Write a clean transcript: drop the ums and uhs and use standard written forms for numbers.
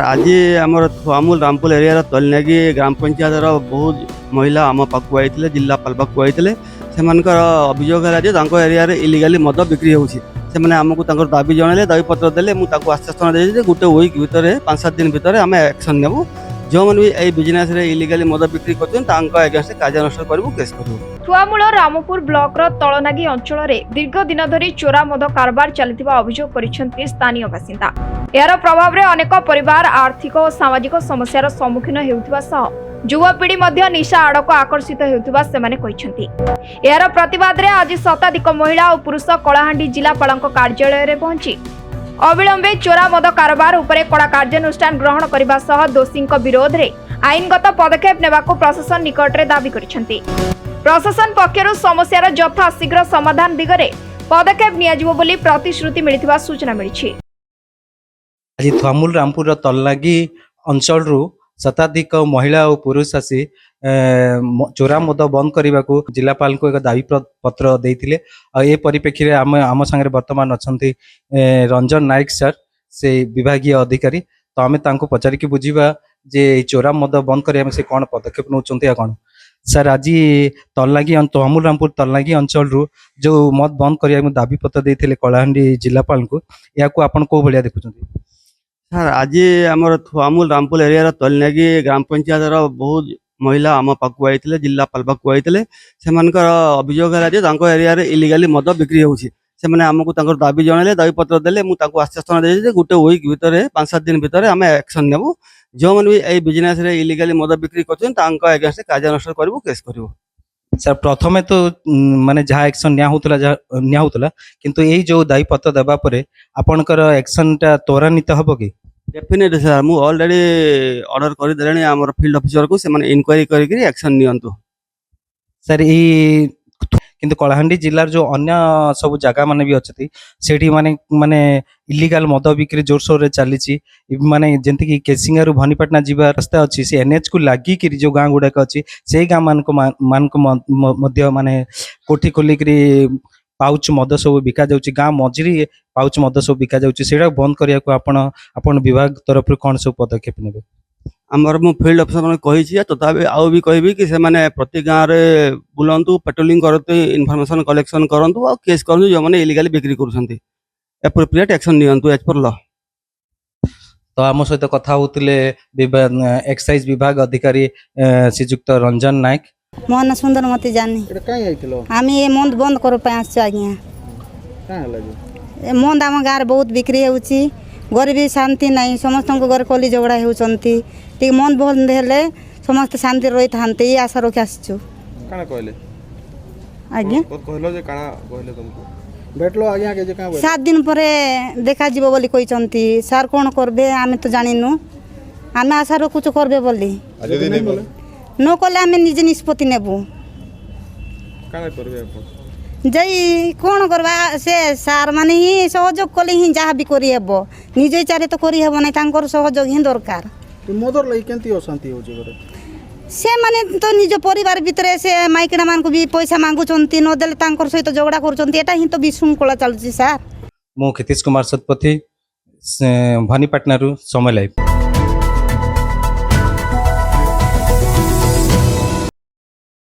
आज आमर थुआमूल रामपुर एरिया तलनागी ग्राम पंचायत बहुत महिला आम पाक आई जिलापाल पाक आई से अभियोग है एरिया इलिगाली मद बिक्री होती आमको दाबी जनइले दाबी पत्र देले मुझे आश्वासन दे गोटे वीक भितर 5-7 दिन भितर आम एक्शन नेबू जो मैंने भी बिजनेस इलिगाली मद बिक्री करगेंस्ट कार्यानुष्ठान करूँ केस करूँ। थुआमूल रामपुर ब्लॉक तलनागी अंचल दीर्घ दिन धरी चोरा मद कारबार चलता अभियोग कर स्थानीय बासिंदा। यार प्रभाव में अनेक परिवार आर्थिक और सामाजिक समस्यार सम्मुखीन होता युवपीढ़ी निशा आड़क आकर्षित होता यार प्रतिवाद में आज शताधिक महिला और पुरुष कलाहांडी जिलापाल कार्यालय में पहुंची अविलंबे चोरा मद कारबार उपरे कड़ा कार्यानुष्ठान ग्रहण करने सह दोषी विरोध में आईनगत पदक्षेप नेबाको प्रशासन निकट में दाबी करिसेंती। प्रशासन पक्षर समस्यार यथा शीघ्र समाधान दिगरे पदक्षेप नियाजिबो बोली प्रतिश्रुति मिलिथिबा सूचना मिलिछि। आज थुआमूल रामपुर तलनागी अंचल शताधिक महिला और पुरुष आसी चोरा मद बंद करने को जिलापाल को एक दाबी पत्र देते ए परिप्रेक्षी में आम सागर बर्तमान अच्छा रंजन नायक सर से विभागीय अधिकारी तो आम पचारिकी बुझा जे चोरा मद बंद करने से कौन पदक्षेप नौकरी कौन सर आज तलनागी थुआमूल रामपुर तलनागी अंचल जो मद बंद करने दाबी पत्र देते कलाहांडी जिलापाल को या आपन को भाया देखुं सर आज आमर थुआमूल रामपुर एरिया तलनागी ग्राम पंचायत बहुत महिला आम पाक आई जिलापाल पाक आई से अभियोग है एरिया इलिगाली मद बिक्री होती आमको दाबी जनइले दाबी पत्र देले मुझे आश्वासन दे गोटे वीक भितर 5-7 दिन भितर आम एक्शन नेबू जो मैंने भी बिजनेस इलिगाली मद बिक्री करगेंस्ट कार्यानुष्ठान करूँ केस करूँ। सर प्रथम तो माने जहाँ एक्शन निया किंतु यही जो दायी पत्र देवा आपणकर एक्शन टा त्वरान्वित हम कि डेफिनेटली सर मु ऑलरेडी ऑर्डर कर देले आमर फील्ड ऑफिसर को से माने इंक्वायरी करके एक्शन नियंतु सर ये किंतु कलाहांडी जिलार जो अन्य सब जगह माने भी अच्छी सेठी माने माने इलीगल मद बिक्री जोरसोर रे चली माने जंती कि केसिंगारू भनीपाटना जीवा रास्ता अच्छी से एनएच को लागी कि जो गाँ गुड़ाक अच्छी से गाँ मान को माने कोठी खोलिक पाउच मद सब बिका जाउची गाँ मझिरी पाउच मद सब बिका जाउची सेटा बंद करिया को आपण विभाग तरफ कौन सब पदक्षेप नेबे आमर मु फील्ड ऑफिसर मैंने कही तथापि आउ भी कहबी कि से माने प्रति गाँव में बुलांतु पेट्रोलिंग करते इनफॉरमेशन कलेक्शन करंतु और केस करंतु जो माने इलीगली बिक्री करूछंती एप्रोप्रिएट एक्शन नियंतु एज पर लॉ। तो आम सहित कथा होतिले एक्साइज विभाग अधिकारी श्रीजुक्त रंजन नायक मोहन सुंदर मती जानी आम ये मंद बंद कर आज्ञा मंद आम गाँव बहुत बिक्री होची गरीबी शांति नहीं समस्त घर कली झगड़ा होती मन बंद हेले समस्त शांति रही था ये आशा रखी आसचु आज्ञा 7 दिन पर देखा जीव बोली कहते सार कौन करबे आम तो जानिनु आम आशा रखुचु करबे बोली न कले आम निजे निष्पत्ति नेबू जई कौन करवा से सार माने ही सहयोग कले ही जहाँ भी करी हेबो निजे चारे तो करी हेबो नहीं तांकर सहयोग ही दरकार मदर लई केंती अशांति होची घरे से माने तो निज परिवार भितरे से माइकिना मान को भी पैसा मांगुचंती न देले तांकर सहित झगड़ा करूचंती एटा ही तो विशृंखला चलची सार। मो खितीश कुमार सतपथी भनीपाटना समय लाइव।